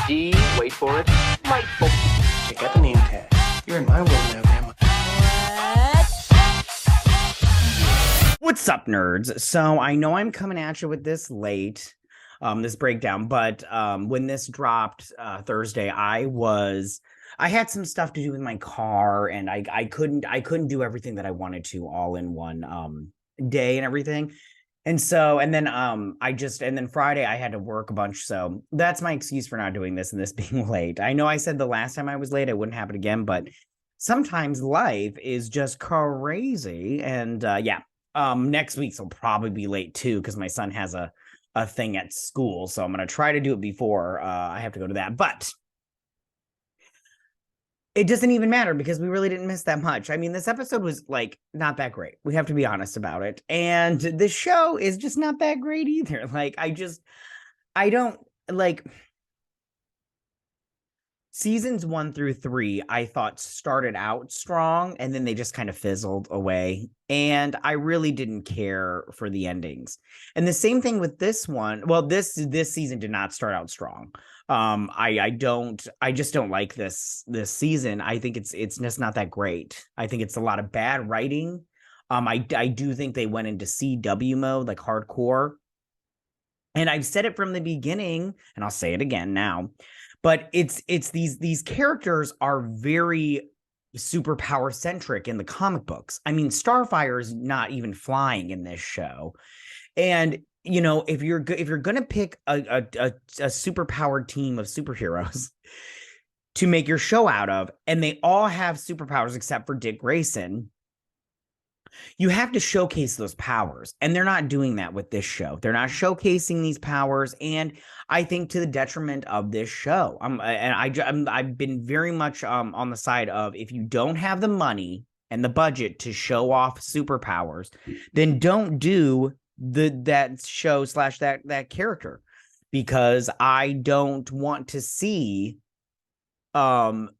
D, wait for it, Lightful. Check out the name tag. You're in my world now, Grandma. What's up, nerds? So I know I'm coming at you with this late, this breakdown, but when this dropped Thursday, I had some stuff to do with my car, and I couldn't do everything that I wanted to all in one day and everything. And then Friday I had to work a bunch, so that's my excuse for not doing this and this being late. I know I said the last time I was late it wouldn't happen again, but sometimes life is just crazy, and yeah. Next week's will probably be late too, because my son has a thing at school, so I'm gonna try to do it before I have to go to that. But it doesn't even matter because we really didn't miss that much. I mean, this episode was like not that great. We have to be honest about it. And the show is just not that great either. Like, I don't like seasons 1 through 3, I thought started out strong and then they just kind of fizzled away. And I really didn't care for the endings. And the same thing with this one. Well, this season did not start out strong. I just don't like this season. I think it's just not that great. I think it's a lot of bad writing. I do think they went into CW mode, like hardcore. And I've said it from the beginning, and I'll say it again now. But it's these characters are very superpower centric in the comic books. I mean, Starfire is not even flying in this show. And you know, if you're gonna pick a superpowered team of superheroes to make your show out of, and they all have superpowers except for Dick Grayson, you have to showcase those powers, and they're not doing that with this show. They're not showcasing these powers, and I think to the detriment of this show. I've been very much on the side of, if you don't have the money and the budget to show off superpowers, then don't do that show / that character, because I don't want to see Starfire,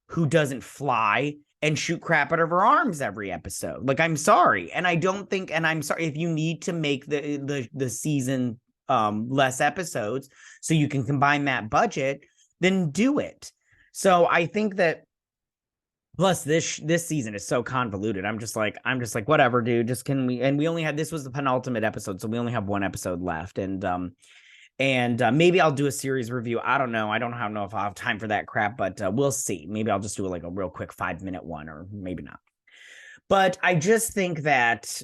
who doesn't fly and shoot crap out of her arms every episode. Like, I'm sorry. And I don't think, and I'm sorry, if you need to make the season less episodes so you can combine that budget, then do it. So I think that, plus this season is so convoluted. I'm just like, whatever, dude, just can we, and we only had, this was the penultimate episode, so we only have one episode left. And maybe I'll do a series review. I don't know. I don't know if I'll have time for that crap, but we'll see. Maybe I'll just do like a real quick 5-minute one, or maybe not. But I just think that,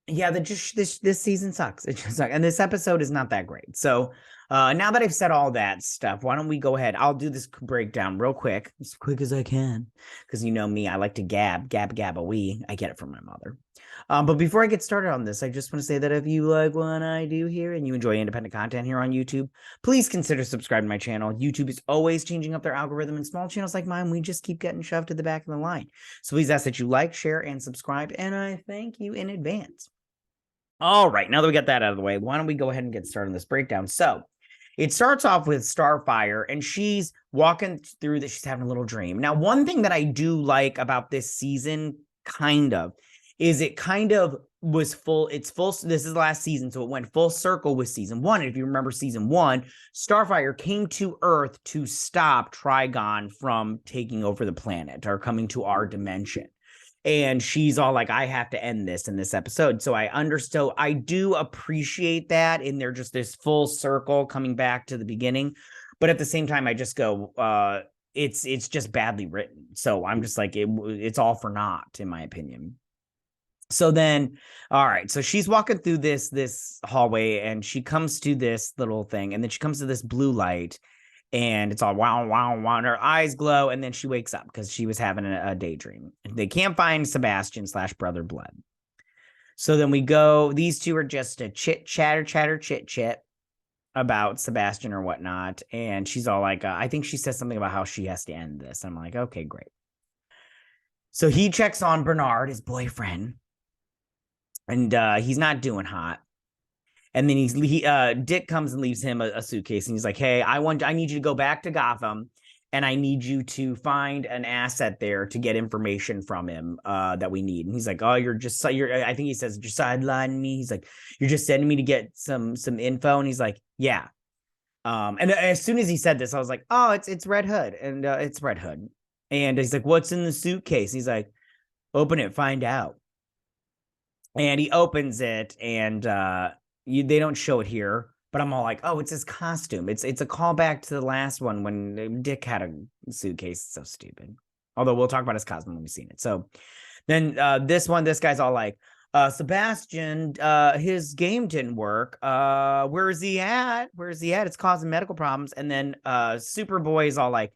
yeah, this season sucks. It just sucks. And this episode is not that great. So now that I've said all that stuff, why don't we go ahead? I'll do this breakdown real quick, as quick as I can, because you know me, I like to gab a wee. I get it from my mother. But before I get started on this, I just want to say that if you like what I do here and you enjoy independent content here on YouTube, please consider subscribing to my channel. YouTube is always changing up their algorithm, and small channels like mine, we just keep getting shoved to the back of the line. So please ask that you like, share, and subscribe, and I thank you in advance. All right, now that we got that out of the way, why don't we go ahead and get started on this breakdown? So it starts off with Starfire, and she's walking through that. She's having a little dream. Now, one thing that I do like about this season, is it kind of was full. It's full. This is the last season, so it went full circle with season 1. And if you remember season 1, Starfire came to Earth to stop Trigon from taking over the planet or coming to our dimension. And she's all like, I have to end this in this episode. So I do appreciate that. And they're just this full circle coming back to the beginning. But at the same time, I just go, it's just badly written. So I'm just like, it's all for naught, in my opinion. So then, all right, so she's walking through this hallway, and she comes to this little thing, and then she comes to this blue light, and it's all wow, wow, wow, and her eyes glow, and then she wakes up because she was having a daydream. They can't find Sebastian / Brother Blood. So then we go, these two are just a chit about Sebastian or whatnot, and she's all like, I think she says something about how she has to end this. I'm like, okay, great. So he checks on Bernard, his boyfriend, and he's not doing hot. And then Dick comes and leaves him a suitcase, and he's like, hey, I need you to go back to Gotham, and I need you to find an asset there to get information from him that we need. And he's like, oh, I think he says, you're sidelining me. He's like, you're just sending me to get some info. And he's like, yeah. And as soon as he said this, I was like, oh, it's Red Hood. And it's Red Hood. And he's like, what's in the suitcase? He's like, open it, find out. And he opens it, and they don't show it here, but I'm all like, oh, it's his costume. It's a callback to the last one when Dick had a suitcase. It's so stupid. Although we'll talk about his costume when we've seen it. So then this guy's all like, Sebastian, his game didn't work. Where is he at? It's causing medical problems. And then Superboy is all like,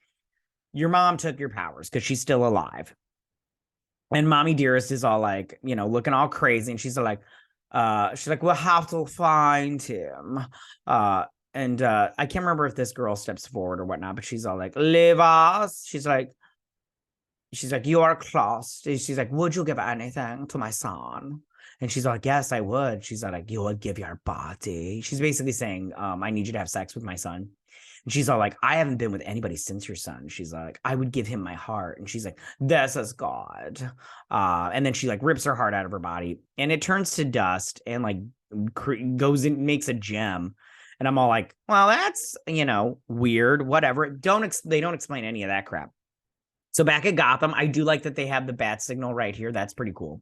your mom took your powers because she's still alive. And Mommy Dearest is all like, looking all crazy. And she's like, we'll have to find him. And I can't remember if this girl steps forward or whatnot, but she's all like, leave us. She's like, you are close. She's like, would you give anything to my son? And she's like, yes, I would. She's like, you would give your body. She's basically saying, I need you to have sex with my son. And she's all like, I haven't been with anybody since your son. She's like, I would give him my heart. And she's like, this is God. And then she like rips her heart out of her body, and it turns to dust and like goes in, makes a gem. And I'm all like, well, that's, weird, whatever. They don't explain any of that crap. So back at Gotham, I do like that they have the bat signal right here. That's pretty cool.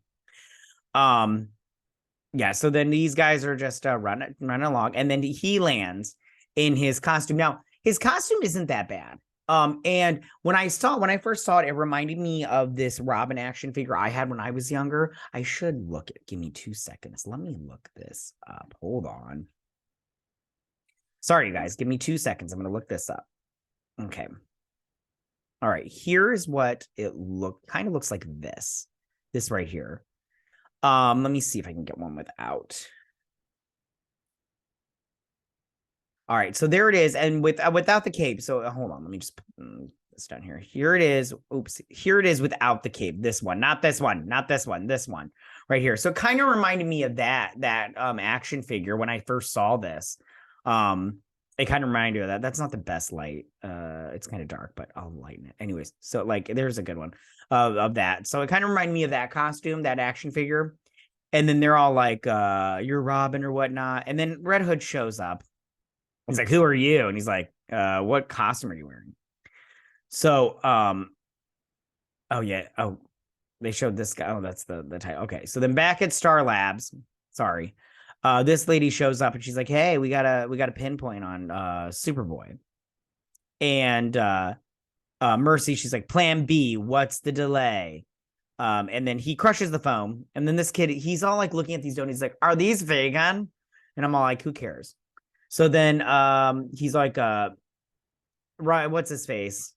Yeah, so then these guys are just running along, and then he lands in his costume. Now, his costume isn't that bad. And when I first saw it, it reminded me of this Robin action figure I had when I was younger. I should look it. Give me 2 seconds. Let me look this up. Hold on. Sorry, you guys. Give me 2 seconds. I'm going to look this up. Okay. All right. Here's what it kind of looks like this right here. Let me see if I can get one without. All right, so there it is, and without the cape. So hold on, let me just put this down here. Here it is. Oops, here it is without the cape. This one, not this one, this one right here. So it kind of reminded me of that action figure when I first saw this. It kind of reminded me of that. That's not the best light. It's kind of dark, but I'll lighten it. Anyways, so like there's a good one of that. So it kind of reminded me of that costume, that action figure. And then they're all like, you're Robin or whatnot. And then Red Hood shows up. He's like, who are you? And he's like, what costume are you wearing? So, oh yeah. Oh, they showed this guy. Oh, that's the title. Okay. So then back at Star Labs, sorry. This lady shows up and she's like, hey, we got a pinpoint on Superboy. And Mercy, she's like, plan B, what's the delay? And then he crushes the phone. And then this kid, he's all like looking at these donuts. He's like, are these vegan? And I'm all like, who cares? So then he's like, right, what's his face?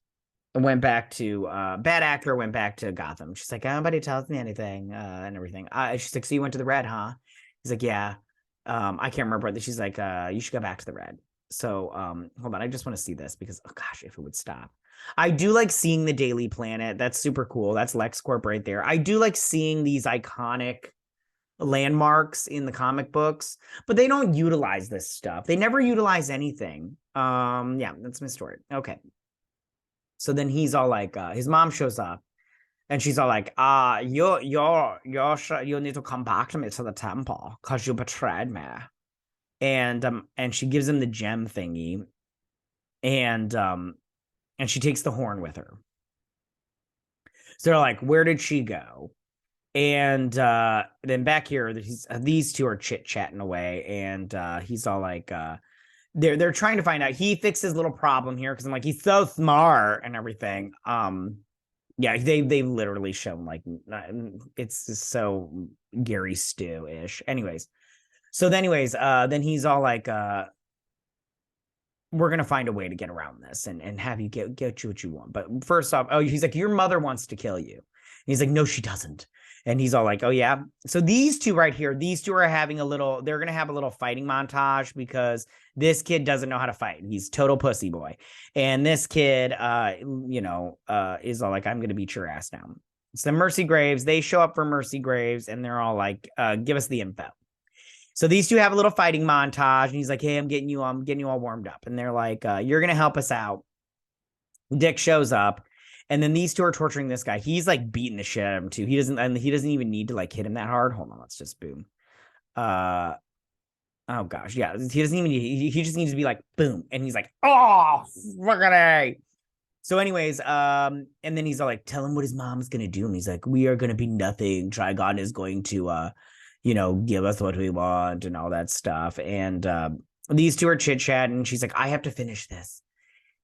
Went back to bad actor went back to Gotham. She's like, nobody tells me anything and everything. She's like, so you went to the Red, huh? He's like, yeah. I can't remember. She's like, you should go back to the Red. So hold on, I just want to see this because, oh gosh, if it would stop. I do like seeing the Daily Planet. That's super cool. That's LexCorp right there. I do like seeing these iconic landmarks in the comic books, but they don't utilize this stuff. They never utilize anything. Yeah, that's my story. Okay. So then he's all like, his mom shows up and she's all like, you need to come back to me to the temple because you betrayed me. And she gives him the gem thingy. And she takes the horn with her. So they're like, where did she go? And then back here, these two are chit-chatting away, and he's all like, they're trying to find out. He fixed his little problem here because I'm like, he's so smart and everything. Yeah, they literally shown like it's just so Gary Stu-ish. Anyways, then he's all like, we're gonna find a way to get around this and have you get you what you want. But first off, he's like, your mother wants to kill you. And he's like, no, she doesn't. And he's all like, oh yeah. So these two right here, are having they're gonna have a little fighting montage because this kid doesn't know how to fight. He's total pussy boy. And this kid is all like, I'm gonna beat your ass now. So Mercy Graves, they show up for Mercy Graves and they're all like, give us the info. So these two have a little fighting montage, and he's like, hey, I'm getting you all warmed up. And they're like, you're going to help us out. Dick shows up, and then these two are torturing this guy. He's like beating the shit out of him too. He doesn't even need to like hit him that hard. Hold on, let's just boom. Oh gosh, yeah. He doesn't even. He just needs to be like boom, and he's like, oh, fucking A. So, anyways, and then he's all like, tell him what his mom's gonna do. And he's like, we are gonna be nothing. Trigon is going to give us what we want and all that stuff. And these two are chit-chatting. She's like, I have to finish this.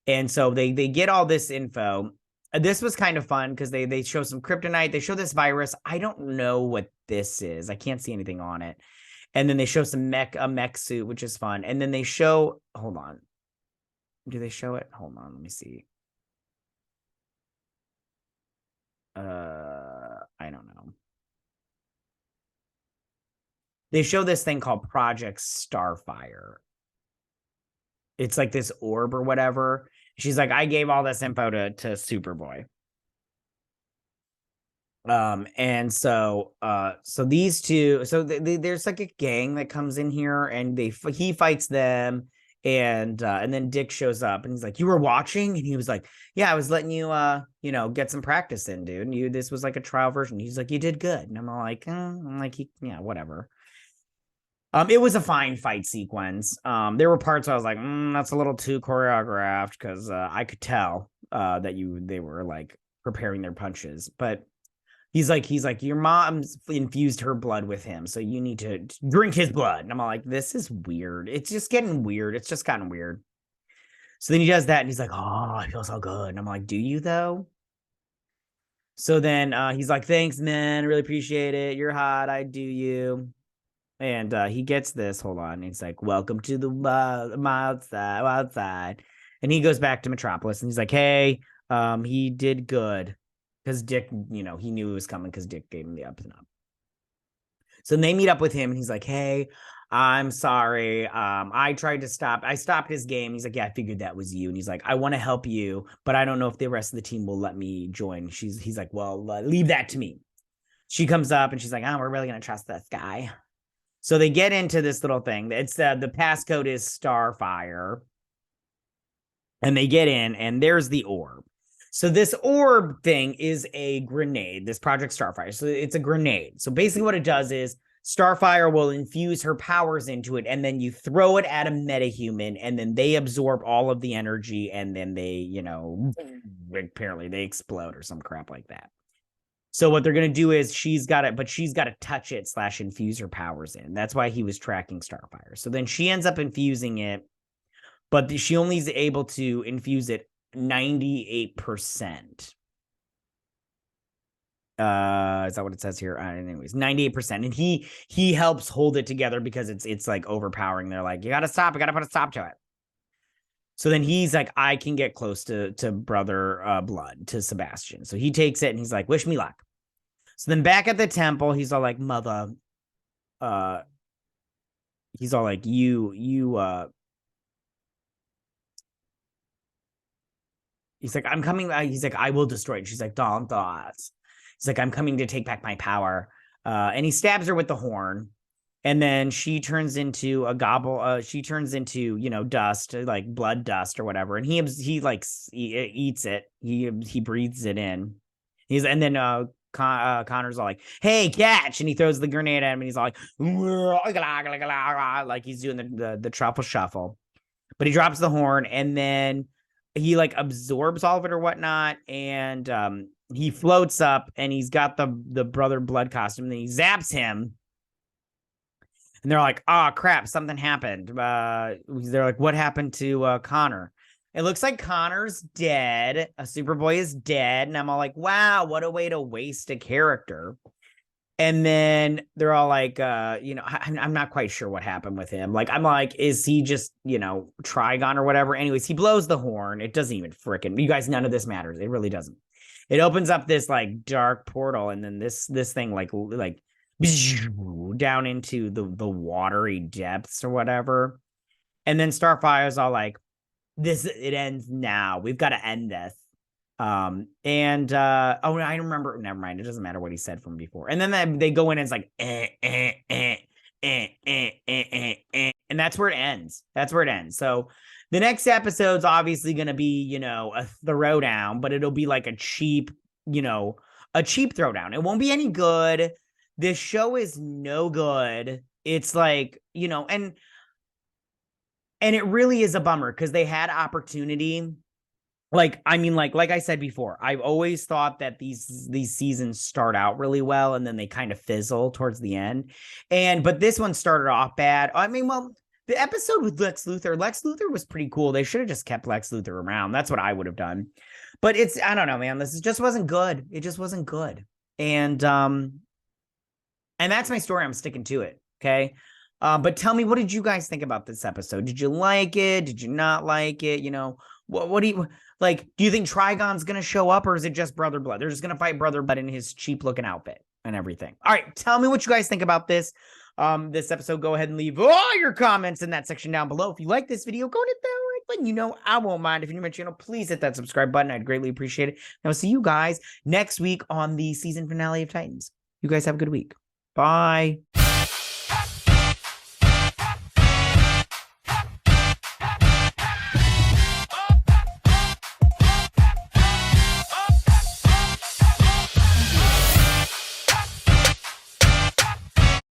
And so they get all this info. This was kind of fun because they show some kryptonite. They show this virus. I don't know what this is. I can't see anything on it. And then they show a mech suit, which is fun. And then they show, hold on. Do they show it? Hold on, let me see. I don't know. They show this thing called Project Starfire. It's like this orb or whatever. She's like, I gave all this info to Superboy. And so these two, so there's like a gang that comes in here, and he fights them, and then Dick shows up, and he's like, you were watching? And he was like, yeah, I was letting you get some practice in, dude. And this was like a trial version. He's like, you did good. And I'm like, yeah, whatever. It was a fine fight sequence. There were parts I was like, that's a little too choreographed, because I could tell that they were like preparing their punches. But he's like, your mom's infused her blood with him, so you need to drink his blood. And I'm like, this is weird. It's just getting weird. It's just gotten weird. So then he does that, and he's like, oh, I feel so good. And I'm like, do you though? So then he's like, thanks, man. I really appreciate it. You're hot. I do you. And he gets this. Hold on. He's like, welcome to the outside. And he goes back to Metropolis, and he's like, hey, he did good. Because Dick, he knew it was coming because Dick gave him the up and up. So they meet up with him, and he's like, hey, I'm sorry. I stopped his game. He's like, yeah, I figured that was you. And he's like, I want to help you, but I don't know if the rest of the team will let me join. He's like, well, leave that to me. She comes up, and she's like, oh, we're really going to trust this guy. So they get into this little thing. It's the passcode is Starfire. And they get in, and there's the orb. So this orb thing is a grenade, this Project Starfire. So it's a grenade. So basically what it does is Starfire will infuse her powers into it, and then you throw it at a metahuman, and then they absorb all of the energy, and then they, apparently they explode or some crap like that. So what they're going to do is she's got to touch it / infuse her powers in. That's why he was tracking Starfire. So then she ends up infusing it, but she only is able to infuse it 98%. Is that what it says here? Anyways, 98%. And he helps hold it together because it's like overpowering. They're like, you got to stop. You got to put a stop to it. So then he's like, I can get close to Brother Blood, to Sebastian. So he takes it, and he's like, wish me luck. So then back at the temple, he's all like, mother, he's all like, he's like, I'm coming. He's like, I will destroy it. She's like, don't thoughts. He's like, I'm coming to take back my power. And he stabs her with the horn. And then she turns into a gobble. She turns into, dust, like blood dust or whatever. And he eats it. He breathes it in. Connor's all like, hey, catch. And he throws the grenade at him, and he's all like he's doing the truffle shuffle. But he drops the horn, and then he like absorbs all of it or whatnot. And he floats up, and he's got the Brother Blood costume. And then he zaps him. And they're like, oh, crap, something happened. They're like, what happened to Connor? It looks like Connor's dead. Superboy is dead. And I'm all like, wow, what a way to waste a character. And then they're all like, I'm not quite sure what happened with him. Like, I'm like, is he just, Trigon or whatever? Anyways, he blows the horn. It doesn't even frickin', you guys, none of this matters. It really doesn't. It opens up this like dark portal. And then this thing like down into the watery depths or whatever. And then Starfire's all like, it ends now. We've got to end this. I remember. Never mind. It doesn't matter what he said from before. And then they go in, and it's like, and that's where it ends. That's where it ends. So the next episode's obviously going to be, a throwdown, but it'll be like a cheap throwdown. It won't be any good. This show is no good. It's like, and And it really is a bummer because they had opportunity. Like I said before, I've always thought that these seasons start out really well and then they kind of fizzle towards the end. But this one started off bad. I mean, well, the episode with Lex Luthor was pretty cool. They should have just kept Lex Luthor around. That's what I would have done. But I don't know, man. Just wasn't good. It just wasn't good. And that's my story. I'm sticking to it. Okay. But tell me, what did you guys think about this episode? Did you like it? Did you not like it? You know, what do you like? Do you think Trigon's going to show up, or is it just Brother Blood? They're just going to fight Brother Blood in his cheap looking outfit and everything. All right. Tell me what you guys think about this. This episode. Go ahead and leave all your comments in that section down below. If you like this video, go and hit that like button. You know, I won't mind. If you're new to my channel, please hit that subscribe button. I'd greatly appreciate it. And I'll see you guys next week on the season finale of Titans. You guys have a good week. Bye.